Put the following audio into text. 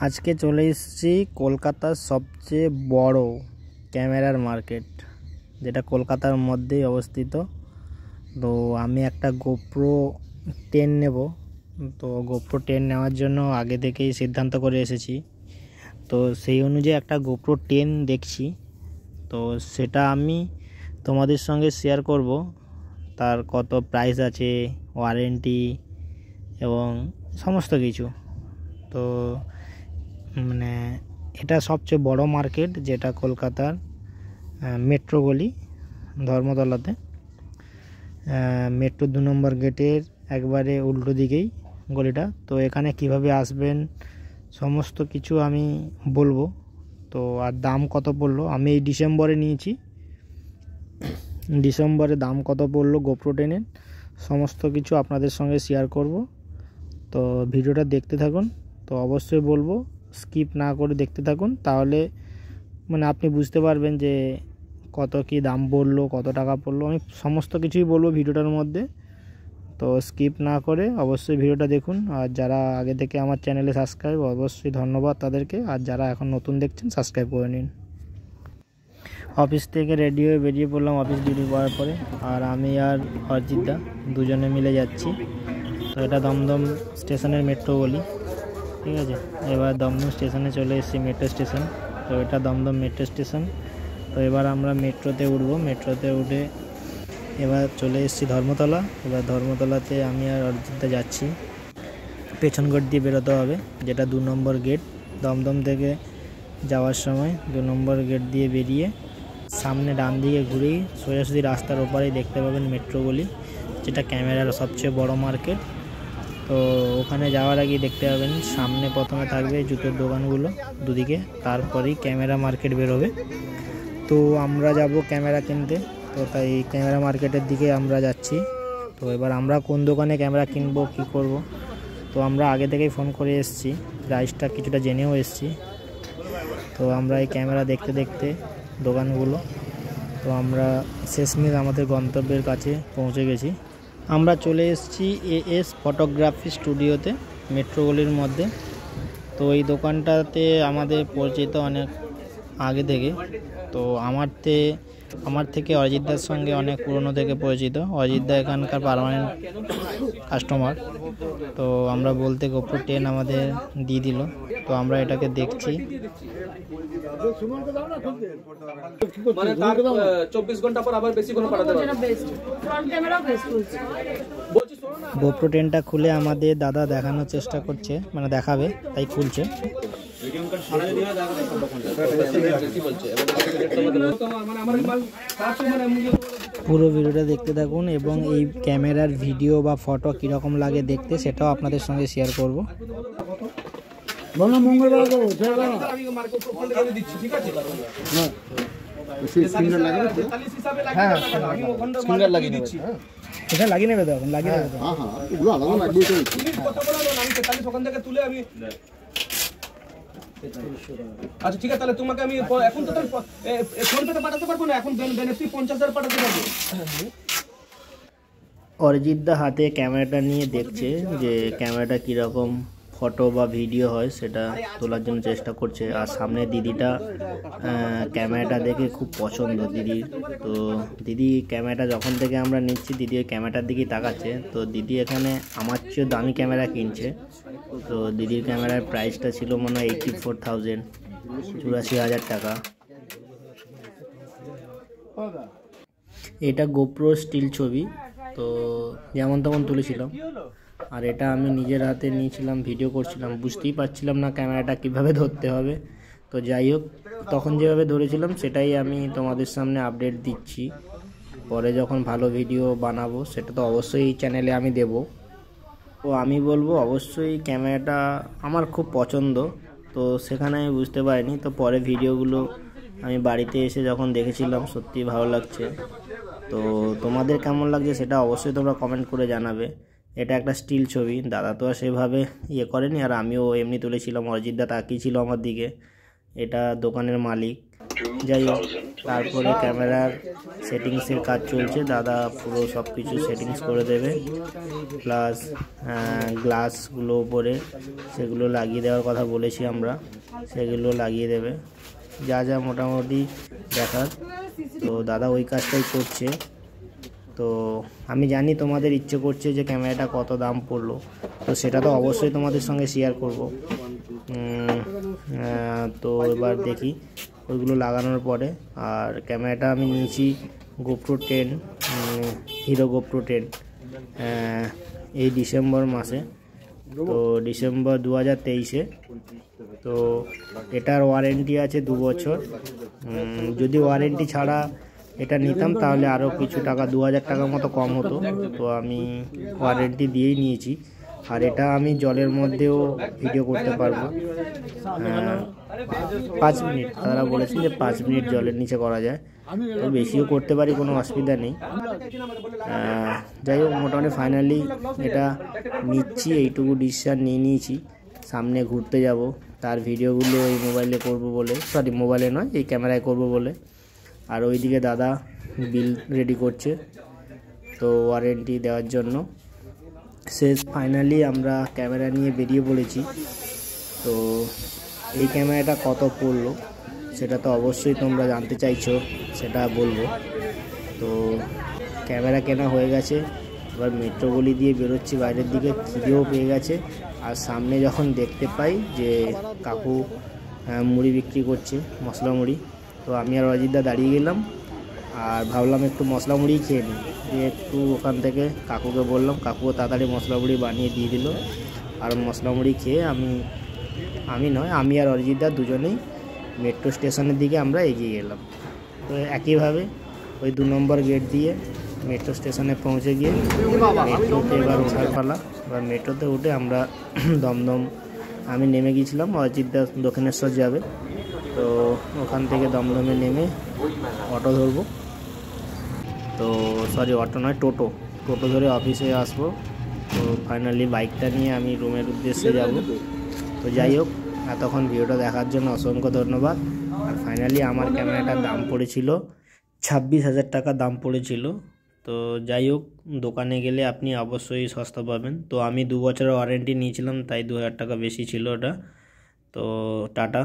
আজকে চলে এসেছি কলকাতার সবচেয়ে বড় ক্যামেরার মার্কেট, যেটা কলকাতার মধ্যেই অবস্থিত। তো আমি একটা গোপ্রো 10 নেব। তো গোপ্রো 10 নেওয়ার জন্য আগে থেকেই সিদ্ধান্ত করে এসেছি। তো সেই অনুযায়ী একটা গোপ্রো 10 দেখছি। তো সেটা আমি তোমাদের সঙ্গে শেয়ার করব, তার কত প্রাইস আছে, ওয়ারেন্টি এবং সমস্ত কিছু। তো মানে এটা সবচেয়ে বড় মার্কেট, যেটা কলকাতার মেট্রো গলি ধর্মতলাতে, মেট্রো 2 নম্বর গেটের একবারে উল্টো দিকেই গলিটা। তো এখানে কিভাবে আসবেন সমস্ত কিছু আমি বলবো। তো আর দাম কত পড়লো, আমি এই ডিসেম্বরে নিয়েছি, ডিসেম্বরে দাম কত পড়লো গোপ্রো 10-এর সমস্ত কিছু আপনাদের সঙ্গে শেয়ার করব। তো ভিডিওটা দেখতে থাকুন। তো অবশ্যই বলবো স্কিপ না করে দেখতে থাকুন, তাহলে মানে আপনি বুঝতে পারবেন যে কত কি দাম পড়লো, কত টাকা পড়লো। আমি সমস্ত কিছুই বলবো ভিডিওটার মধ্যে। তো স্কিপ না করে অবশ্যই ভিডিওটা দেখুন। আর যারা আগে থেকে আমার চ্যানেলে সাবস্ক্রাইব, অবশ্যই ধন্যবাদ তাদেরকে। আর যারা এখন নতুন দেখছেন সাবস্ক্রাইব করে নিন। অফিস থেকে রেডি হয়ে বেরিয়ে পড়লাম অফিস ডিউটি করার পরে। আর আমি আর অর্জিতদা দুজনে মিলে যাচ্ছি। তো এটা দমদম স্টেশনের মেট্রো গলি, ঠিক আছে। এবার দমদম স্টেশনে চলে এসেছি, মেট্রো স্টেশন। তো এটা দমদম মেট্রো স্টেশন। তো এবার আমরা মেট্রোতে উঠবো। মেট্রোতে উঠে এবার চলে এসেছি ধর্মতলা। এবার ধর্মতলাতে আমি আর অরিজিৎদা যাচ্ছি। পেছন গেট দিয়ে বেরোতে হবে, যেটা 2 নম্বর গেট। দমদম থেকে যাওয়ার সময় 2 নম্বর গেট দিয়ে বেরিয়ে সামনে ডান দিকে ঘুরেই সোজাসুজি রাস্তার ওপারেই দেখতে পাবেন মেট্রো গলি, যেটা ক্যামেরার সবচেয়ে বড় মার্কেট। তো ওখানে যাওয়ার আগে দেখতে পাবেন সামনে প্রথমে থাকবে জুতোর দোকানগুলো দুদিকে, তারপরেই ক্যামেরা মার্কেট বেরোবে। তো আমরা যাব ক্যামেরা কিনতে, তো তাই ক্যামেরা মার্কেটের দিকে আমরা যাচ্ছি। তো এবার আমরা কোন দোকানে ক্যামেরা কিনবো, কি করব, তো আমরা আগে থেকেই ফোন করে এসেছি, প্রাইসটা কিছুটা জেনেও এসেছি। তো আমরা এই ক্যামেরা দেখতে দেখতে দোকানগুলো, তো আমরা শেষমেশ আমাদের গন্তব্যের কাছে পৌঁছে গেছি। আমরা চলে এসেছি এএস ফটোগ্রাফি স্টুডিওতে, মেট্রো গলির মধ্যে। তো এই দোকানটাতে আমাদের পরিচিত অনেক আগে থেকে। তো আমার থেকে অরিজিৎদার সঙ্গে অনেক পুরনো থেকে পরিচিত। অরিজিৎদা এখানকার পার্মানেন্ট কাস্টমার। তো আমরা বলতে গোপ্রো 10 আমাদের দিয়ে দিল। তো আমরা এটাকে দেখছি। মানে তার 24 ঘন্টা পর আবার বেশি করে পাঠাতে পারবে। ফ্রন্ট ক্যামেরাও বেস্ট হচ্ছে। বলছি শোনো না, গোপ্রো 10টা খুলে আমাদের দাদা দেখানোর চেষ্টা করছে, মানে দেখাবে, তাই খুলছে। পুরো ভিডিওটা দেখতে থাকুন এবং এই ক্যামেরার ভিডিও বা ফটো কীরকম লাগে দেখতে সেটাও আপনাদের সঙ্গে শেয়ার করব। এটা লাগিয়ে নেবে তো, এখন লাগিয়ে নেবে তো। আচ্ছা ঠিক আছে, তাহলে তোমাকে আমি এখন তো ফোন পেতে পাঠাতে পারবো না, এখন বেনিফিট 50,000 পাঠাতে পারবো। অরিজিৎদা হাতে ক্যামেরাটা নিয়ে দেখছে যে ক্যামেরাটা কীরকম ফটো বা ভিডিও হয় সেটা তোলার জন্য চেষ্টা করছে। আর সামনে দিদিটা ক্যামেরাটা দেখে খুব পছন্দ দিদির। তো দিদি ক্যামেরাটা যখন থেকে আমরা নিচ্ছি, দিদি ওই ক্যামেরাটার দিকেই তাকাচ্ছে। তো দিদি এখানে আমার চেয়ে দামি ক্যামেরা কিনছে। তো দিদির ক্যামেরার প্রাইসটা ছিল মনে হয় 84,000, 84,000 টাকা। এটা গোপ্রো স্টিল ছবি, তো যেমন তেমন তুলেছিলাম। আর এটা আমি নিজের হাতে নিয়েছিলাম, ভিডিও করছিলাম, বুঝতেই পারছিলাম না ক্যামেরাটা কিভাবে ধরতে হবে। তো যাই হোক, তখন যেভাবে ধরেছিলাম সেটাই আমি তোমাদের সামনে আপডেট দিচ্ছি। পরে যখন ভালো ভিডিও বানাবো সেটা তো অবশ্যই এই চ্যানেলে আমি দেব। তো আমি বলবো অবশ্যই ক্যামেরাটা আমার খুব পছন্দ। তো সেখানে আমি বুঝতে পারিনি, তো পরে ভিডিওগুলো আমি বাড়িতে এসে যখন দেখেছিলাম সত্যি ভালো লাগছে। তো তোমাদের কেমন লাগছে সেটা অবশ্যই তোমরা কমেন্ট করে জানাবে। এটা একটা স্টিল ছবি, দাদা তো আর সেভাবে ইয়ে করেনি, আর আমিও এমনি তুলেছিলাম। অরিজিৎদা তাকিয়েছিল আমার দিকে, এটা দোকানের মালিক। যাই হোক, তারপরে ক্যামেরার সেটিংসের কাজ চলছে, দাদা পুরো সব কিছু সেটিংস করে দেবে, প্লাস গ্লাসগুলো উপরে সেগুলো লাগিয়ে দেওয়ার কথা বলেছি আমরা, সেগুলো লাগিয়ে দেবে, যা যা মোটামুটি দেখার। তো দাদা ওই কাজটাই করছে। তো আমি জানি তোমাদের ইচ্ছে করছে যে ক্যামেরাটা কত দাম পড়লো, তো সেটা তো অবশ্যই তোমাদের সঙ্গে শেয়ার করব। তো এবার দেখি ওইগুলো লাগানোর পরে। আর ক্যামেরাটা আমি নিয়েছি GoPro 10, হিরো GoPro 10, এই ডিসেম্বর মাসে, তো ডিসেম্বর 2023-এ। তো এটার ওয়ারেন্টি আছে 2 বছর। যদি ওয়ারেন্টি ছাড়া এটা নিতাম তাহলে আরও কিছু টাকা, 2000 টাকার মতো কম হতো, তো আমি ওয়ারেন্টি দিয়েই নিয়েছি। আর এটা আমি জলের মধ্যেও ভিডিও করতে পারবো, 5 মিনিট, তারা বলেছেন যে 5 মিনিট জলের নিচে করা যায়, তো বেশিও করতে পারি, কোনো অসুবিধা নেই। যাই হোক, মোটামুটি ফাইনালি এটা নিচ্ছি, এইটুকু ডিসিশন নিয়ে নিয়েছি। সামনে ঘুরতে যাব, তার ভিডিওগুলো এই মোবাইলে করব বলে, সরি মোবাইলে নয়, এই ক্যামেরায় করব বলে। আর ওইদিকে দাদা বিল রেডি করছে, তো ওয়ারেন্টি দেওয়ার জন্য। শেষ ফাইনালি আমরা ক্যামেরা নিয়ে বেরিয়ে পড়েছি। তো এই ক্যামেরাটা কত পড়লো সেটা তো অবশ্যই তোমরা জানতে চাইছো, সেটা বলবো। তো ক্যামেরা কেনা হয়ে গেছে, এবার মেট্রো গলি দিয়ে বেরোচ্ছি বাইরের দিকে, খিদেও পেয়ে গেছে। আর সামনে যখন দেখতে পাই যে কাকু মুড়ি বিক্রি করছে, মশলা মুড়ি, তো আমি আর অজিতদা দাঁড়িয়ে গেলাম আর ভাবলাম একটু মশলা মুড়ি খেয়ে নিই। দিয়ে একটু ওখান থেকে কাকুকে বললাম, কাকুও তাড়াতাড়ি মশলা মুড়ি বানিয়ে দিয়ে দিল। আর মশলা মুড়ি খেয়ে আমি আর অরিজিৎদা দুজনেই মেট্রো স্টেশনের দিকে আমরা এগিয়ে গেলাম। তো একইভাবে ওই 2 নম্বর গেট দিয়ে মেট্রো স্টেশনে পৌঁছে গিয়ে মেট্রোতে এবার ওঠার পালা। এবার মেট্রোতে উঠে আমরা দমদম, আমি নেমে গিয়েছিলাম, অরিজিৎদা দক্ষিণেশ্বর যাবে, তো ওখান থেকে দমদমে নেমে অটো ধরবো। তো সরি, অটো নয়, টোটো ধরে অফিসে আসবো। তো ফাইনালি বাইকটা নিয়ে আমি রুমের উদ্দেশ্যে যাব। তো যাই হোক, এতক্ষণ ভিডিওটা দেখার জন্য অসংখ্য ধন্যবাদ। আর ফাইনালি আমার ক্যামেরাটার দাম পড়েছিল 26,000 টাকা দাম পড়েছিল। তো যাই হোক, দোকানে গেলে আপনি অবশ্যই সস্তা পাবেন। তো আমি 2 বছরের ওয়ারেন্টি নিয়েছিলাম, তাই 2000 টাকা বেশি ছিল ওটা। তো টাটা।